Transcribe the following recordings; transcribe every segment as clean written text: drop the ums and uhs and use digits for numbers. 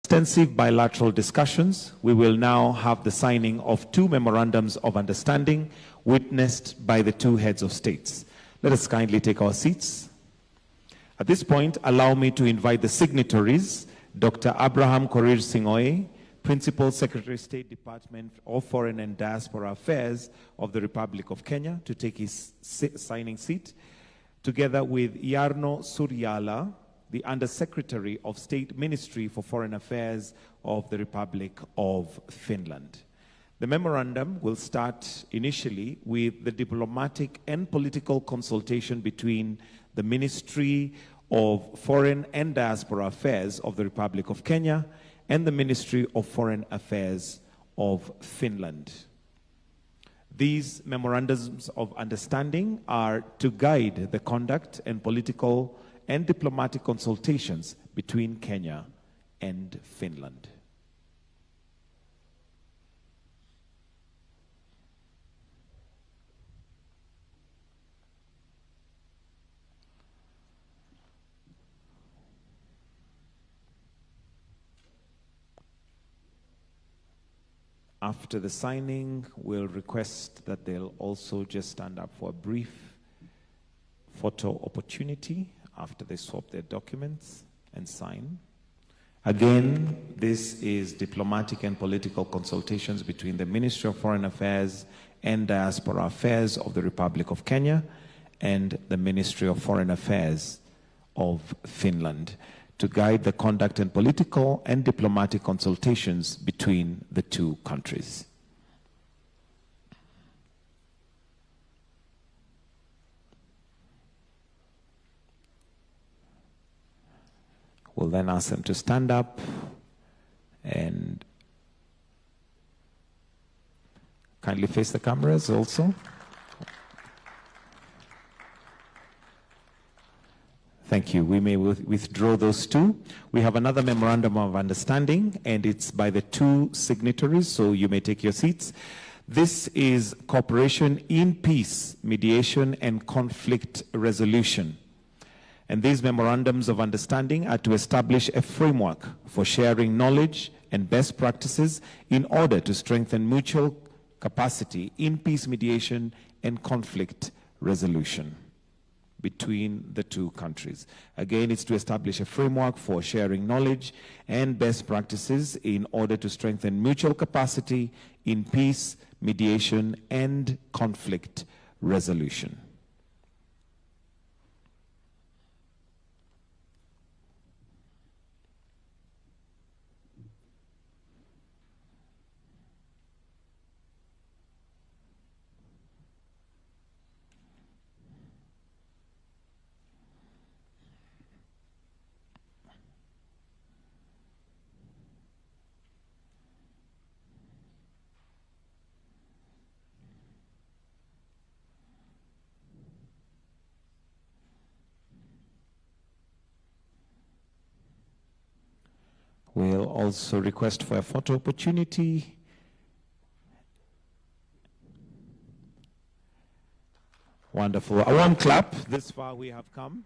Extensive bilateral discussions, we will now have the signing of two memorandums of understanding witnessed by the two heads of states. Let us kindly take our seats. At this point, allow me to invite the signatories, Dr. Abraham Korir Sing'oei, Principal Secretary, State Department of Foreign and Diaspora Affairs of the Republic of Kenya, to take his signing seat, together with Jarno Surjala, the Undersecretary of State Ministry for Foreign Affairs of the Republic of Finland. The memorandum will start initially with the diplomatic and political consultation between the Ministry of Foreign and Diaspora Affairs of the Republic of Kenya and the Ministry of Foreign Affairs of Finland. These memorandums of understanding are to guide the conduct and political and diplomatic consultations between Kenya and Finland. After the signing, we'll request that they'll also just stand up for a brief photo opportunity after they swap their documents and sign. Again, this is diplomatic and political consultations between the Ministry of Foreign Affairs and Diaspora Affairs of the Republic of Kenya and the Ministry of Foreign Affairs of Finland to guide the conduct and political and diplomatic consultations between the two countries. We'll then ask them to stand up and kindly face the cameras also. Thank you. We may withdraw those two. We have another memorandum of understanding, and it's by the two signatories, so you may take your seats. This is cooperation in peace, mediation, and conflict resolution. And these memorandums of understanding are to establish a framework for sharing knowledge and best practices in order to strengthen mutual capacity in peace mediation and conflict resolution between the two countries. Again, it's to establish a framework for sharing knowledge and best practices in order to strengthen mutual capacity in peace, mediation, and conflict resolution. We'll also request for a photo opportunity. Wonderful. A warm clap. This far we have come.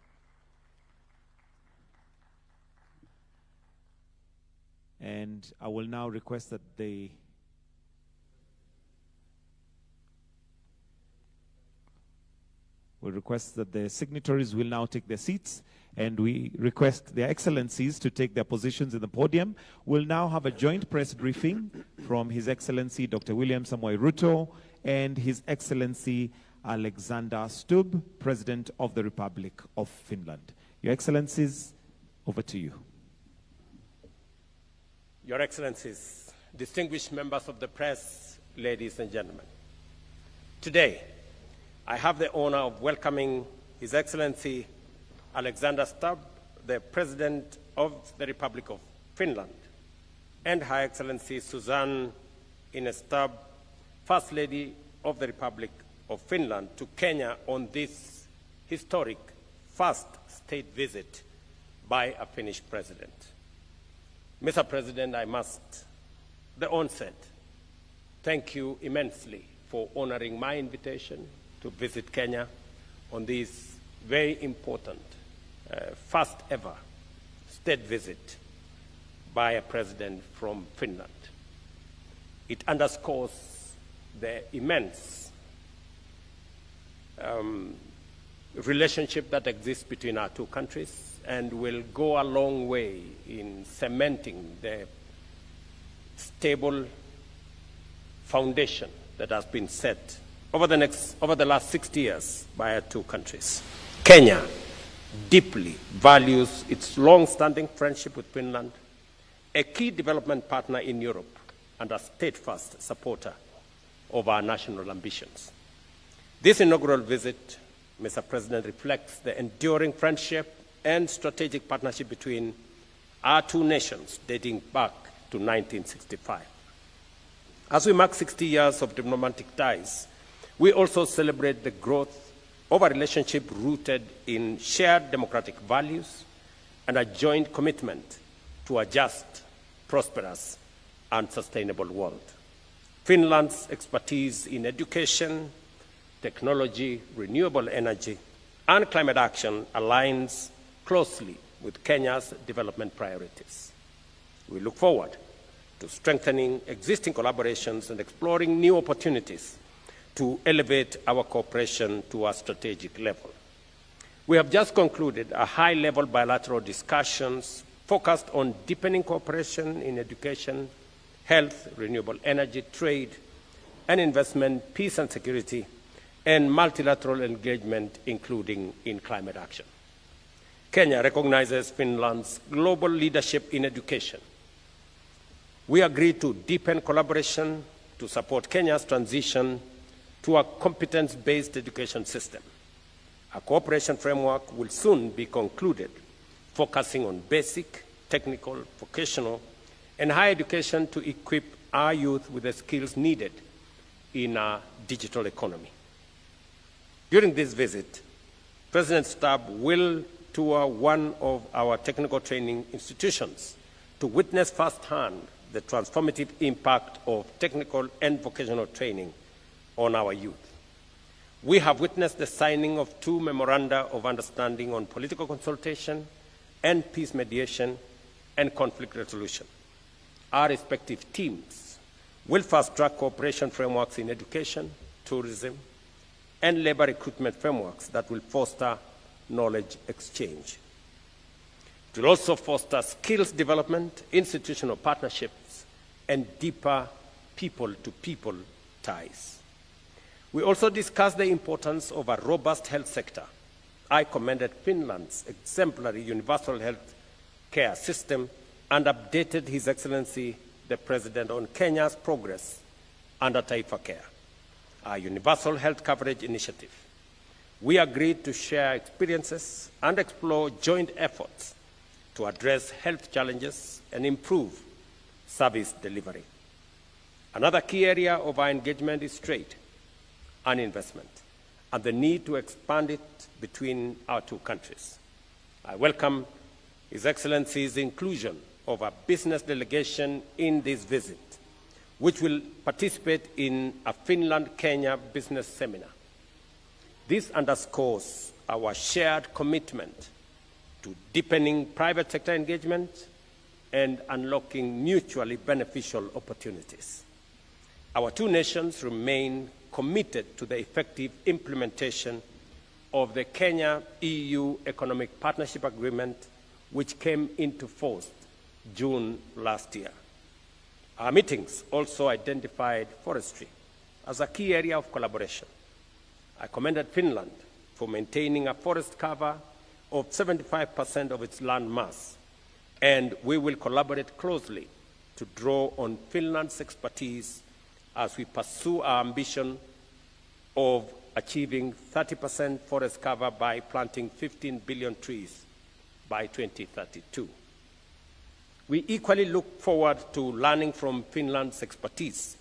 And I will now request that we request that the signatories will now take their seats, and we request their excellencies to take their positions in the podium. We'll now have a joint press briefing from His Excellency Dr. William Samoei Ruto and His Excellency Alexander Stubb, President of the Republic of Finland. Your Excellencies, over to you. Your Excellencies, distinguished members of the press, ladies and gentlemen. Today, I have the honor of welcoming His Excellency Alexander Stubb, the President of the Republic of Finland, and Her Excellency Susanne Ines Stubb, First Lady of the Republic of Finland, to Kenya on this historic first state visit by a Finnish president. Mr. President, I must, at the onset, thank you immensely for honoring my invitation to visit Kenya on this very important first ever state visit by a president from Finland. It underscores the immense relationship that exists between our two countries and will go a long way in cementing the stable foundation that has been set over the last 60 years by our two countries. Kenya deeply values its long-standing friendship with Finland, a key development partner in Europe and a steadfast supporter of our national ambitions. This inaugural visit, Mr. President, reflects the enduring friendship and strategic partnership between our two nations dating back to 1965. As we mark 60 years of diplomatic ties, we also celebrate the growth of a relationship rooted in shared democratic values and a joint commitment to a just, prosperous, and sustainable world. Finland's expertise in education, technology, renewable energy, and climate action aligns closely with Kenya's development priorities. We look forward to strengthening existing collaborations and exploring new opportunities to elevate our cooperation to a strategic level. We have just concluded a high-level bilateral discussions focused on deepening cooperation in education, health, renewable energy, trade, and investment, peace and security, and multilateral engagement, including in climate action. Kenya recognizes Finland's global leadership in education. We agreed to deepen collaboration to support Kenya's transition to a competence-based education system. A cooperation framework will soon be concluded, focusing on basic, technical, vocational, and higher education to equip our youth with the skills needed in a digital economy. During this visit, President Stubb will tour one of our technical training institutions to witness firsthand the transformative impact of technical and vocational training on our youth. We have witnessed the signing of 2 memoranda of understanding on political consultation and peace mediation and conflict resolution. Our respective teams will fast-track cooperation frameworks in education, tourism, and labor recruitment frameworks that will foster knowledge exchange. It will also foster skills development, institutional partnerships, and deeper people-to-people ties. We also discussed the importance of a robust health sector. I commended Finland's exemplary universal health care system and updated His Excellency the President on Kenya's progress under Taifa Care, our universal health coverage initiative. We agreed to share experiences and explore joint efforts to address health challenges and improve service delivery. Another key area of our engagement is trade and investment, and the need to expand it between our two countries. I welcome His Excellency's inclusion of a business delegation in this visit, which will participate in a Finland-Kenya business seminar. This underscores our shared commitment to deepening private sector engagement and unlocking mutually beneficial opportunities. Our two nations remain committed to the effective implementation of the Kenya-EU Economic Partnership Agreement, which came into force June last year. Our meetings also identified forestry as a key area of collaboration. I commended Finland for maintaining a forest cover of 75% of its land mass, and we will collaborate closely to draw on Finland's expertise as we pursue our ambition of achieving 30% forest cover by planting 15 billion trees by 2032. We equally look forward to learning from Finland's expertise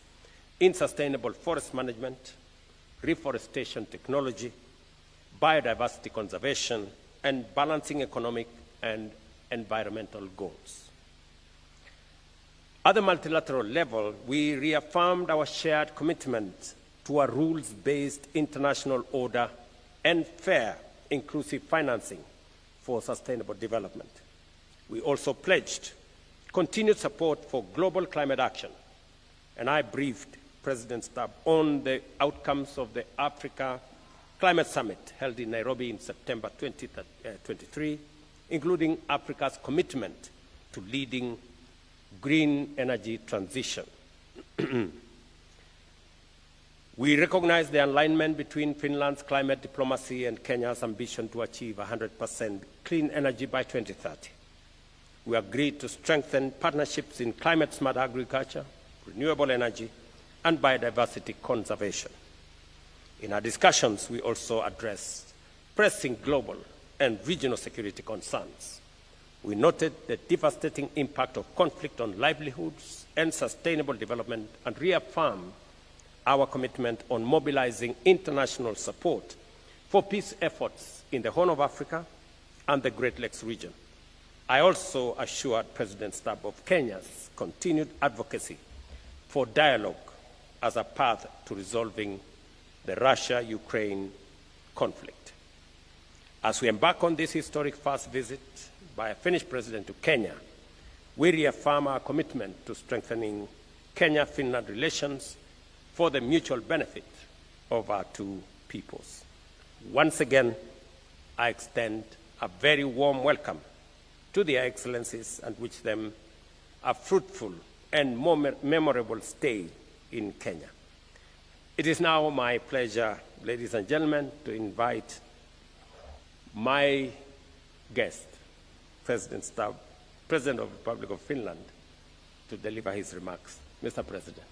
in sustainable forest management, reforestation technology, biodiversity conservation, and balancing economic and environmental goals. At the multilateral level, we reaffirmed our shared commitment to a rules-based international order and fair, inclusive financing for sustainable development. We also pledged continued support for global climate action, and I briefed President Stubb on the outcomes of the Africa Climate Summit held in Nairobi in September 2023, including Africa's commitment to leading green energy transition. We recognize the alignment between Finland's climate diplomacy and Kenya's ambition to achieve 100% clean energy by 2030. We agreed to strengthen partnerships in climate-smart agriculture, renewable energy, and biodiversity conservation. In our discussions, we also addressed pressing global and regional security concerns. We noted the devastating impact of conflict on livelihoods and sustainable development and reaffirmed our commitment on mobilizing international support for peace efforts in the Horn of Africa and the Great Lakes region. I also assured President Stubb of Kenya's continued advocacy for dialogue as a path to resolving the Russia-Ukraine conflict. As we embark on this historic first visit by a Finnish president to Kenya, we reaffirm our commitment to strengthening Kenya-Finland relations for the mutual benefit of our two peoples. Once again, I extend a very warm welcome to their excellencies and wish them a fruitful and memorable stay in Kenya. It is now my pleasure, ladies and gentlemen, to invite my guest, President Stubb, President of the Republic of Finland, to deliver his remarks. Mr. President.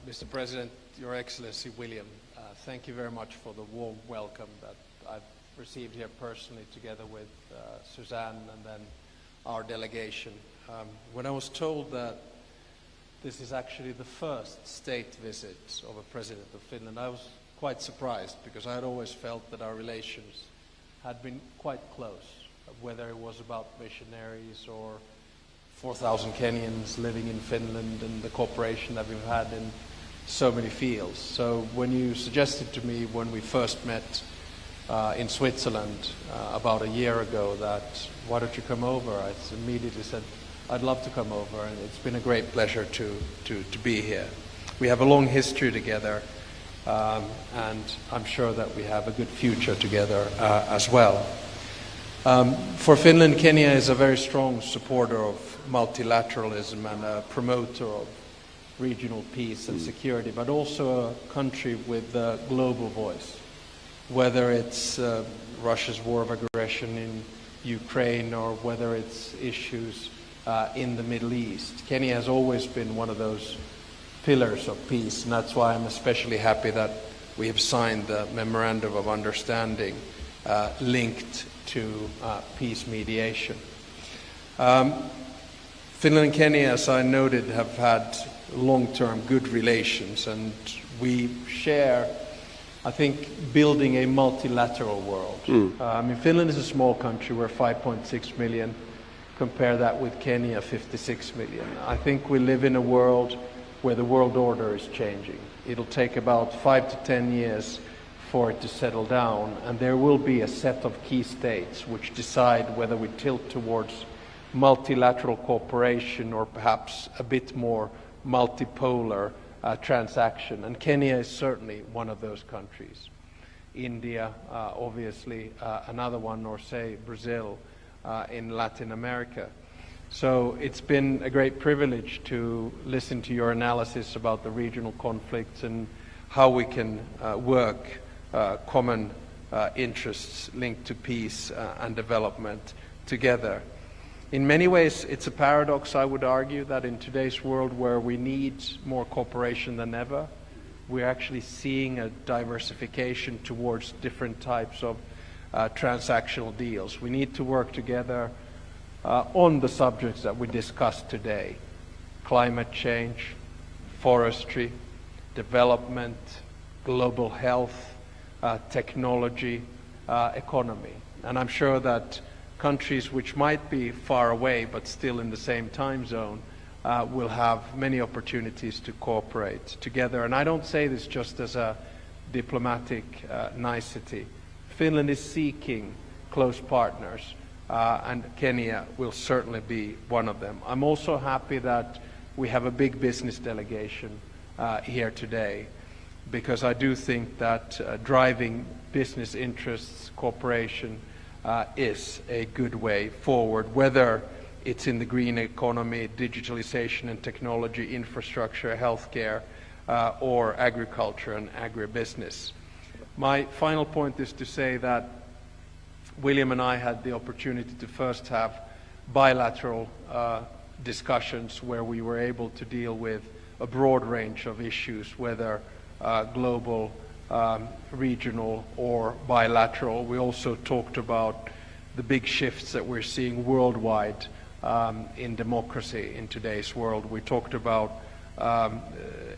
Mr. President, Your Excellency William, thank you very much for the warm welcome that I've received here personally together with Suzanne and then our delegation. When I was told that this is actually the first state visit of a president of Finland, I was quite surprised because I had always felt that our relations had been quite close, whether it was about missionaries or 4,000 Kenyans living in Finland and the cooperation that we've had in so many fields. So when you suggested to me when we first met in Switzerland about a year ago that why don't you come over, I immediately said I'd love to come over, and it's been a great pleasure to be here. We have a long history together, and I'm sure that we have a good future together as well. For Finland, Kenya is a very strong supporter of multilateralism and a promoter of regional peace and security, but also a country with a global voice. Whether it's Russia's war of aggression in Ukraine or whether it's issues in the Middle East, Kenya has always been one of those pillars of peace, and that's why I'm especially happy that we have signed the Memorandum of Understanding linked to peace mediation. Finland and Kenya, as I noted, have had long-term good relations, and we share, I think, building a multilateral world. Finland is a small country. We're 5.6 million. Compare that with Kenya, 56 million. I think we live in a world where the world order is changing. It'll take about 5 to 10 years for it to settle down, and there will be a set of key states which decide whether we tilt towards multilateral cooperation or perhaps a bit more multipolar transaction. And Kenya is certainly one of those countries. India, obviously, another one, or say Brazil in Latin America. So it's been a great privilege to listen to your analysis about the regional conflicts and how we can work common interests linked to peace and development together. In many ways, it's a paradox, I would argue, that in today's world where we need more cooperation than ever, we're actually seeing a diversification towards different types of transactional deals. We need to work together on the subjects that we discussed today: climate change, forestry, development, global health, technology, economy. And I'm sure that countries which might be far away but still in the same time zone will have many opportunities to cooperate together. And I don't say this just as a diplomatic nicety. Finland is seeking close partners, and Kenya will certainly be one of them. I'm also happy that we have a big business delegation here today, because I do think that driving business interests, cooperation, is a good way forward, whether it's in the green economy, digitalization and technology, infrastructure, healthcare, or agriculture and agribusiness. My final point is to say that William and I had the opportunity to first have bilateral discussions where we were able to deal with a broad range of issues, whether global, regional, or bilateral. We also talked about the big shifts that we're seeing worldwide in democracy in today's world. We talked about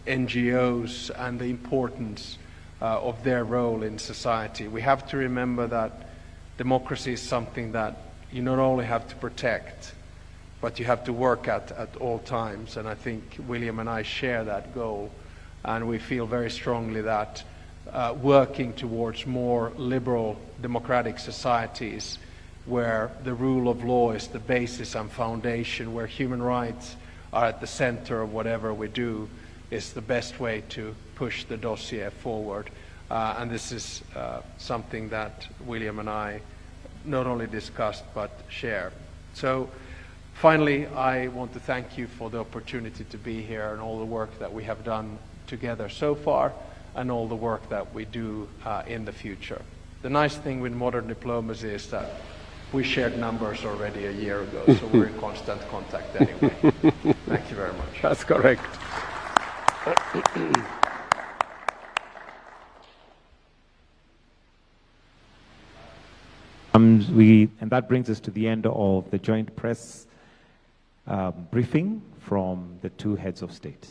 NGOs and the importance of their role in society. We have to remember that democracy is something that you not only have to protect, but you have to work at all times. And I think William and I share that goal. And we feel very strongly that working towards more liberal democratic societies where the rule of law is the basis and foundation, where human rights are at the center of whatever we do, is the best way to push the dossier forward. And this is something that William and I not only discussed but share. So finally, I want to thank you for the opportunity to be here and all the work that we have done together so far and all the work that we do in the future. The nice thing with modern diplomacy is that we shared numbers already a year ago, so we're in constant contact anyway. Thank you very much. That's correct. And that brings us to the end of the joint press briefing from the two heads of state.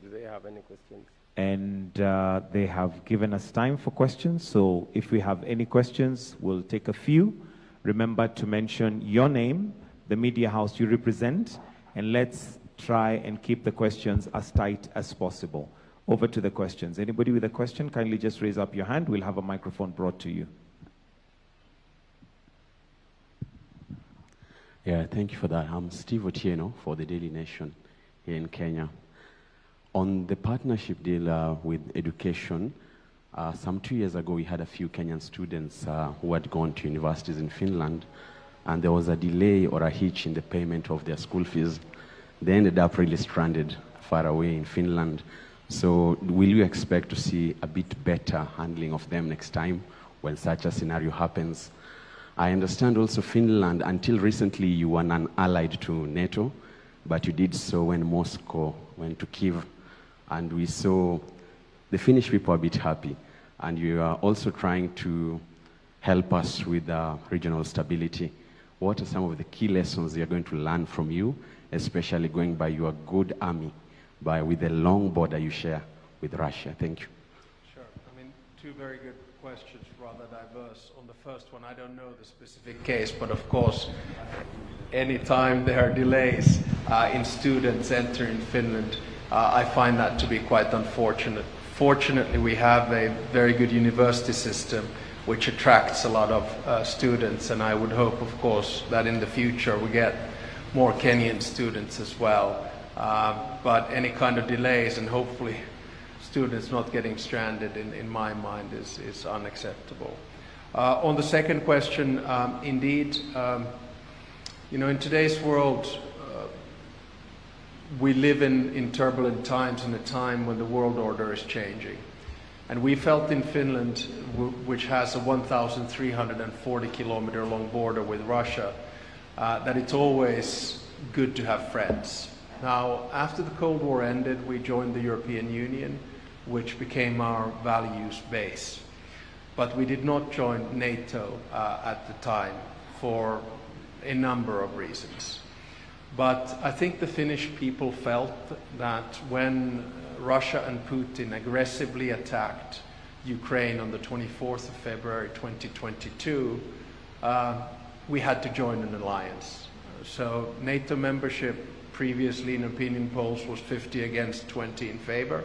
Do they have any questions? And they have given us time for questions. So if we have any questions, we'll take a few. Remember to mention your name, the media house you represent, and let's try and keep the questions as tight as possible. Over to the questions. Anybody with a question, kindly just raise up your hand. We'll have a microphone brought to you. Yeah, thank you for that. I'm Steve Otieno for the Daily Nation here in Kenya. On the partnership deal with education, some 2 years ago we had a few Kenyan students who had gone to universities in Finland, and there was a delay or a hitch in the payment of their school fees. They ended up really stranded far away in Finland. So will you expect to see a bit better handling of them next time when such a scenario happens? I understand also Finland, until recently you were non-allied to NATO, but you did so when Moscow went to Kyiv, and we saw the Finnish people a bit happy, and you are also trying to help us with regional stability. What are some of the key lessons you're going to learn from you, especially going by your good army, with the long border you share with Russia? Thank you. Sure. I mean, two very good questions, rather diverse. On the first one, I don't know the specific case, but of course, anytime there are delays in students entering Finland, I find that to be quite unfortunate. Fortunately, we have a very good university system which attracts a lot of students, and I would hope, of course, that in the future we get more Kenyan students as well. But any kind of delays, and hopefully students not getting stranded, in my mind is unacceptable. On the second question, indeed, in today's world, we live in turbulent times, in a time when the world order is changing. And we felt in Finland, which has a 1,340 kilometer long border with Russia, that it's always good to have friends. Now, after the Cold War ended, we joined the European Union, which became our values base. But we did not join NATO at the time for a number of reasons. But I think the Finnish people felt that when Russia and Putin aggressively attacked Ukraine on the 24th of February 2022, we had to join an alliance. So NATO membership previously in opinion polls was 50 against 20 in favor.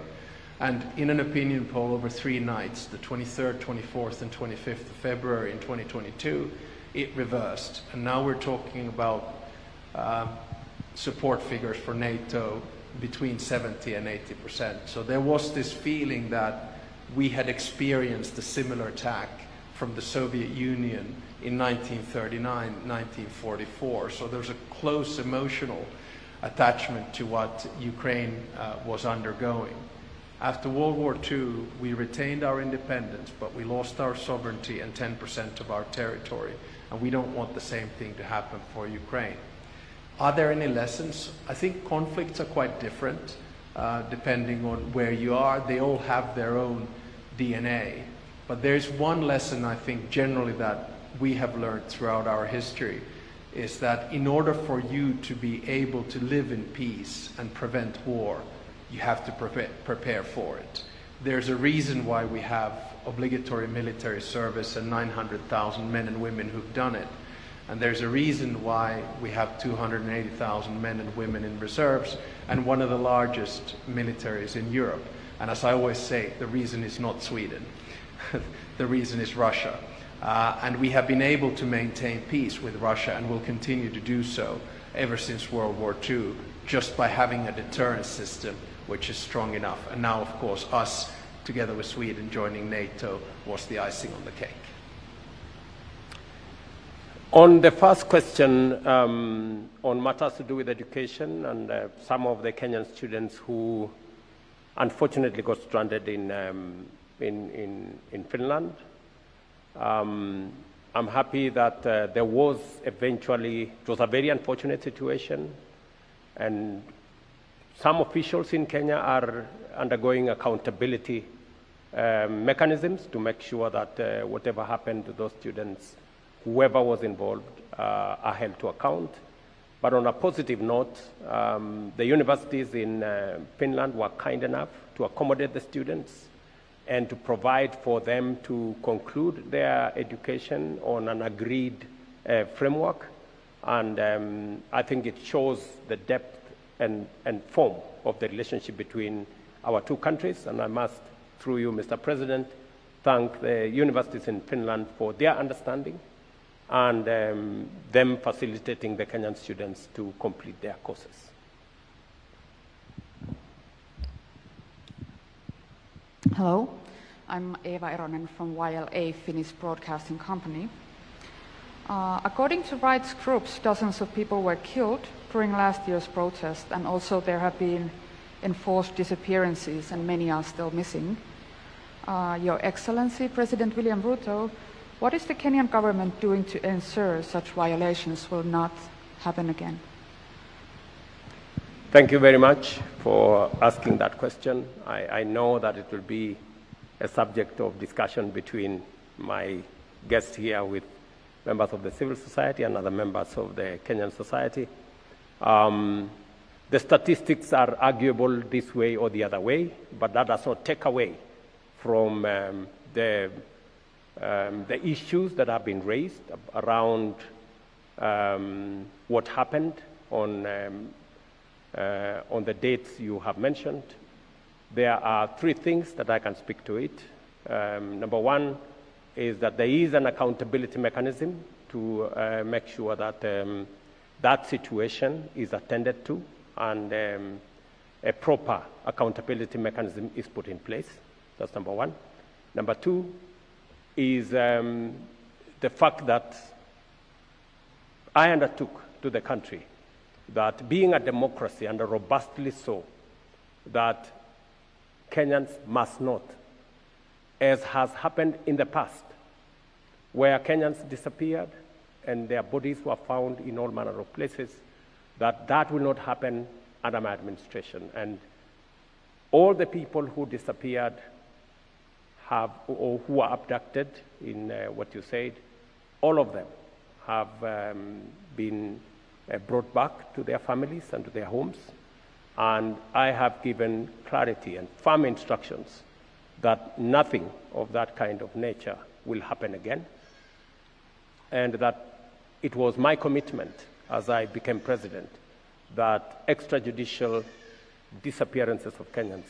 And in an opinion poll over 3 nights, the 23rd, 24th, and 25th of February in 2022, it reversed. And now we're talking about support figures for NATO between 70 and 80%. So there was this feeling that we had experienced a similar attack from the Soviet Union in 1939, 1944. So there's a close emotional attachment to what Ukraine was undergoing. After World War II, we retained our independence, but we lost our sovereignty and 10% of our territory. And we don't want the same thing to happen for Ukraine. Are there any lessons? I think conflicts are quite different depending on where you are. They all have their own DNA. But there's one lesson I think generally that we have learned throughout our history is that in order for you to be able to live in peace and prevent war, you have to prepare for it. There's a reason why we have obligatory military service and 900,000 men and women who've done it. And there's a reason why we have 280,000 men and women in reserves and one of the largest militaries in Europe. And as I always say, the reason is not Sweden. The reason is Russia. And we have been able to maintain peace with Russia and will continue to do so ever since World War II, just by having a deterrence system which is strong enough. And now, of course, us, together with Sweden, joining NATO was the icing on the cake. On the first question, on matters to do with education and some of the Kenyan students who unfortunately got stranded in Finland, I'm happy that there was eventually, it was a very unfortunate situation, and some officials in Kenya are undergoing accountability mechanisms to make sure that whatever happened to those students, whoever was involved, are held to account. But on a positive note, the universities in Finland were kind enough to accommodate the students and to provide for them to conclude their education on an agreed framework. And I think it shows the depth and form of the relationship between our two countries. And I must, through you, Mr. President, thank the universities in Finland for their understanding and them facilitating the Kenyan students to complete their courses. Hello, I'm Eva Eronen from YLA Finnish Broadcasting Company. According to rights groups, dozens of people were killed during last year's protest, and also there have been enforced disappearances and many are still missing. Your Excellency, President William Ruto, what is the Kenyan government doing to ensure such violations will not happen again? Thank you very much for asking that question. I know that it will be a subject of discussion between my guests here with members of the civil society and other members of the Kenyan society. The statistics are arguable this way or the other way, but that does not take away from the issues that have been raised around what happened on the dates you have mentioned. There are 3 things that I can speak to it. Number 1 is that there is an accountability mechanism to make sure that that situation is attended to and a proper accountability mechanism is put in place. That's number 1. Number 2 is the fact that I undertook to the country that being a democracy, and robustly so, that Kenyans must not, as has happened in the past, where Kenyans disappeared and their bodies were found in all manner of places, that will not happen under my administration. And all the people who disappeared or who were abducted in what you said, all of them have been brought back to their families and to their homes. And I have given clarity and firm instructions that nothing of that kind of nature will happen again. And that it was my commitment as I became president that extrajudicial disappearances of Kenyans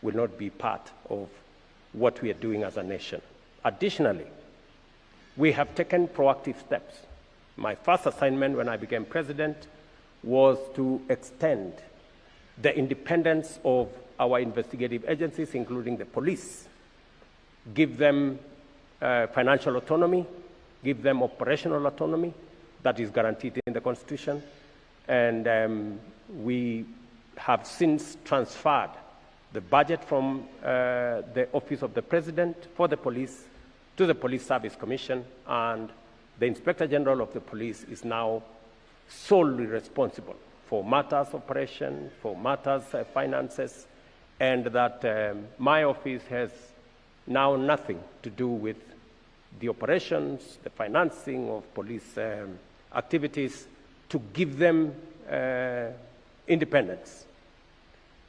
will not be part of what we are doing as a nation. Additionally, we have taken proactive steps. My first assignment when I became president was to extend the independence of our investigative agencies, including the police, give them financial autonomy, give them operational autonomy that is guaranteed in the Constitution, and we have since transferred the budget from the Office of the President for the police to the Police Service Commission, and the Inspector General of the Police is now solely responsible for matters operation, for matters finances, and that my office has now nothing to do with the operations, the financing of police activities, to give them independence.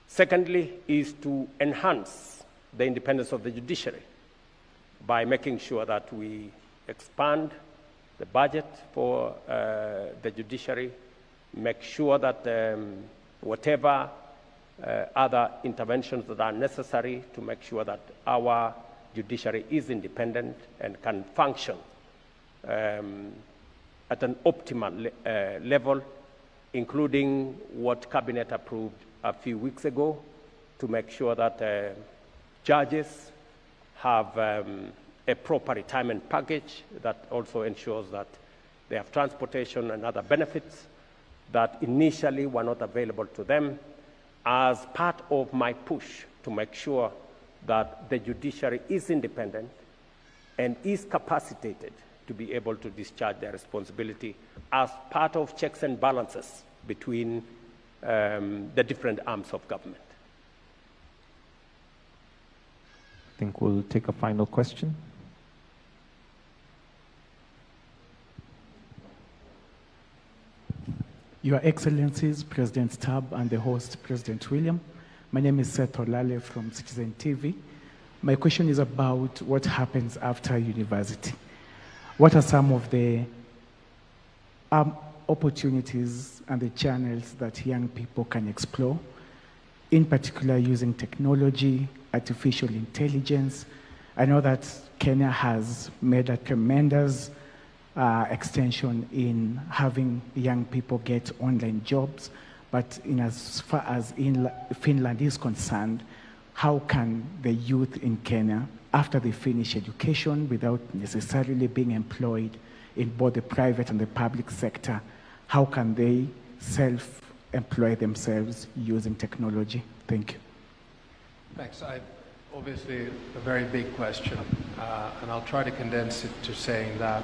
Secondly, is to enhance the independence of the judiciary by making sure that we expand the budget for the judiciary, make sure that whatever other interventions that are necessary to make sure that our judiciary is independent and can function at an optimal level, including what Cabinet approved a few weeks ago to make sure that judges have a proper retirement package that also ensures that they have transportation and other benefits that initially were not available to them, as part of my push to make sure that the judiciary is independent and is capacitated to be able to discharge their responsibility as part of checks and balances between the different arms of government. I think we'll take a final question. Your Excellencies, President Stubb and the host, President William. My name is Seth Olale from Citizen TV. My question is about what happens after university. What are some of the opportunities and the channels that young people can explore, in particular using technology, artificial intelligence? I know that Kenya has made a tremendous extension in having young people get online jobs, but in as far as Finland is concerned, how can the youth in Kenya, after they finish education without necessarily being employed in both the private and the public sector, how can they self-employ themselves using technology? Thank you. Thanks. Obviously, a very big question, and I'll try to condense it to saying that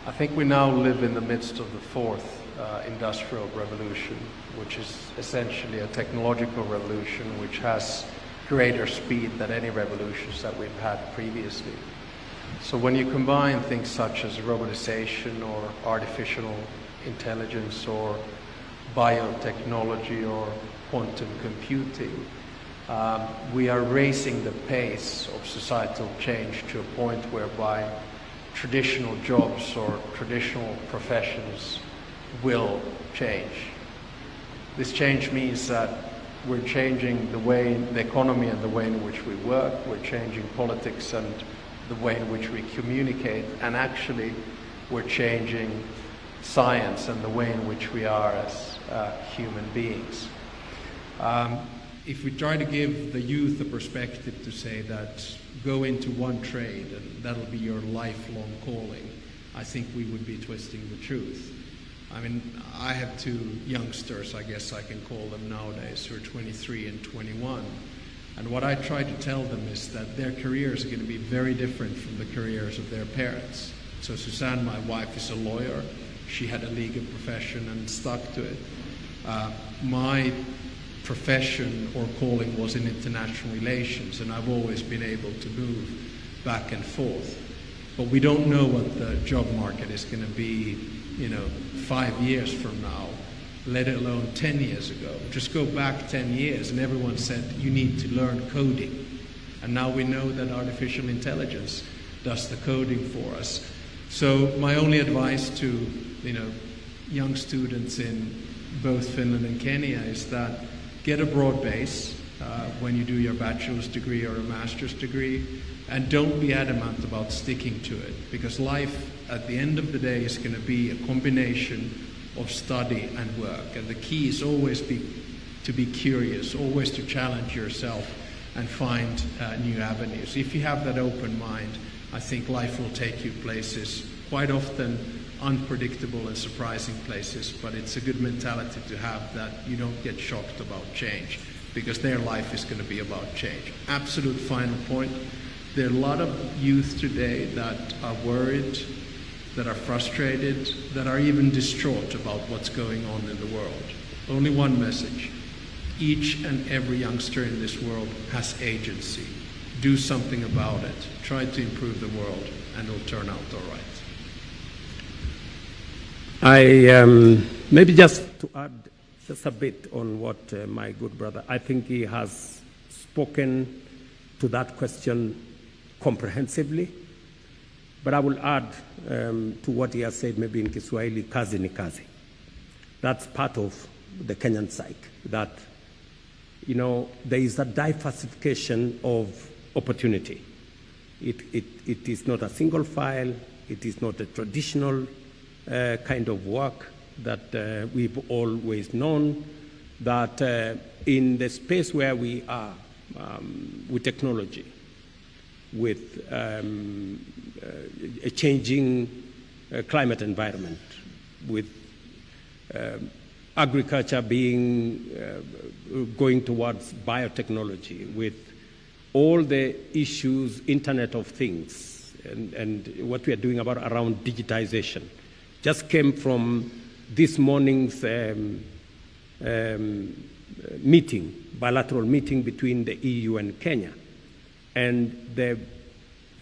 I think we now live in the midst of the fourth industrial revolution, which is essentially a technological revolution which has greater speed than any revolutions that we've had previously. So when you combine things such as robotization or artificial intelligence or biotechnology or quantum computing, we are raising the pace of societal change to a point whereby traditional jobs or traditional professions will change. This change means that we're changing the economy and the way in which we work, we're changing politics and the way in which we communicate, and actually we're changing science and the way in which we are as human beings. If we try to give the youth a perspective to say that go into one trade and that'll be your lifelong calling, I think we would be twisting the truth. I mean, I have two youngsters, I guess I can call them nowadays, who are 23 and 21. And what I try to tell them is that their careers are going to be very different from the careers of their parents. So Suzanne, my wife, is a lawyer. She had a legal profession and stuck to it. My profession or calling was in international relations, and I've always been able to move back and forth. But we don't know what the job market is going to be, 5 years from now, let alone 10 years ago. Just go back 10 years and everyone said you need to learn coding. And now we know that artificial intelligence does the coding for us. So my only advice to young students in both Finland and Kenya is that get a broad base, when you do your bachelor's degree or a master's degree. And don't be adamant about sticking to it, because life at the end of the day is going to be a combination of study and work. And the key is always to be curious, always to challenge yourself and find new avenues. If you have that open mind, I think life will take you places, quite often unpredictable and surprising places, but it's a good mentality to have, that you don't get shocked about change, because their life is going to be about change. Absolute final point. There are a lot of youth today that are worried, that are frustrated, that are even distraught about what's going on in the world. Only one message. Each and every youngster in this world has agency. Do something about it. Try to improve the world, and it'll turn out all right. Maybe just to add just a bit on what my good brother, I think he has spoken to that question comprehensively, but I will add to what he has said, maybe in Kiswahili, kazi ni kazi. That's part of the Kenyan psyche, that, you know, there is a diversification of opportunity. It is not a single file, it is not a traditional kind of work that we've always known, that in the space where we are with technology, with a changing climate environment, with agriculture going towards biotechnology, with all the issues, Internet of Things, and what we are doing around digitization. Just came from this morning's bilateral meeting between the EU and Kenya. And the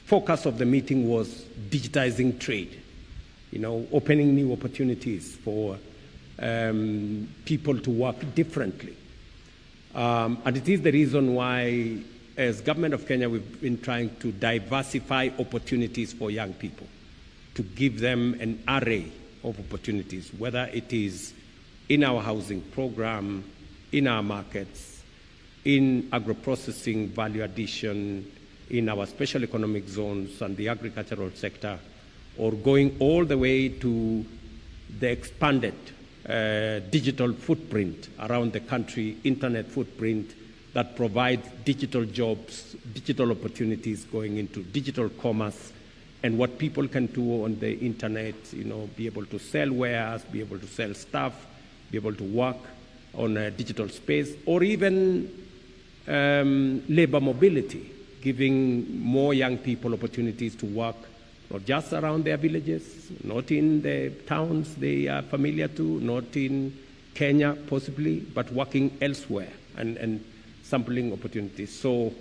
focus of the meeting was digitizing trade, you know, opening new opportunities for people to work differently. And it is the reason why, as government of Kenya, we've been trying to diversify opportunities for young people, to give them an array of opportunities, whether it is in our housing program, in our markets, in agro-processing, value addition, in our special economic zones and the agricultural sector, or going all the way to the expanded digital footprint around the country, internet footprint that provides digital jobs, digital opportunities going into digital commerce, and what people can do on the internet, you know, be able to sell wares, be able to sell stuff, be able to work on a digital space, or even labor mobility, giving more young people opportunities to work, not just around their villages, not in the towns they are familiar to, not in Kenya possibly, but working elsewhere and sampling opportunities. So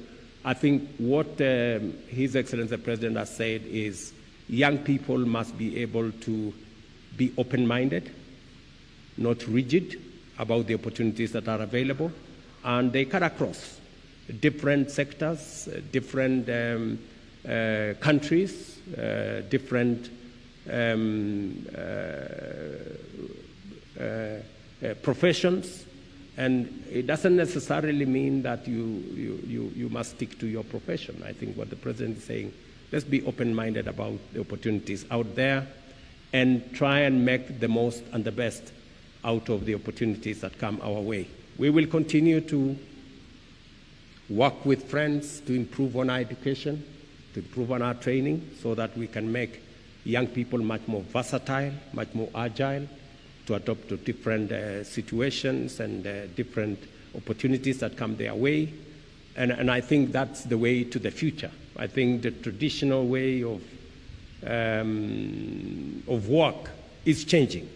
I think what His Excellency the President has said is young people must be able to be open-minded, not rigid about the opportunities that are available, and they cut across different sectors, different countries, different professions, and it doesn't necessarily mean that you must stick to your profession. I think what the President is saying, let's be open-minded about the opportunities out there and try and make the most and the best out of the opportunities that come our way. We will continue to work with friends to improve on our education, to improve on our training, so that we can make young people much more versatile, much more agile, to adapt to different situations and different opportunities that come their way. And I think that's the way to the future. I think the traditional way of work is changing.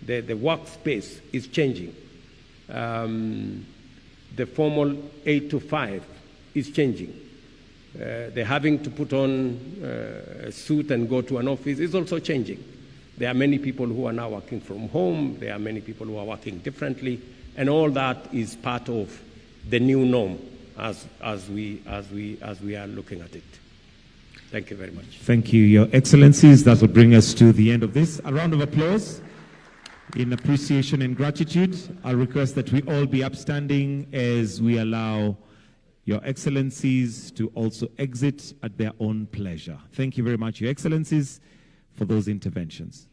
The workspace is changing. The formal 8 to 5 is changing. The having to put on a suit and go to an office is also changing. There are many people who are now working from home. There are many people who are working differently, and all that is part of the new norm as we are looking at it. Thank you very much. Thank you, Your Excellencies. That will bring us to the end of this. A round of applause in appreciation and gratitude. I'll request that we all be upstanding as we allow Your Excellencies to also exit at their own pleasure. Thank you very much, Your Excellencies, for those interventions.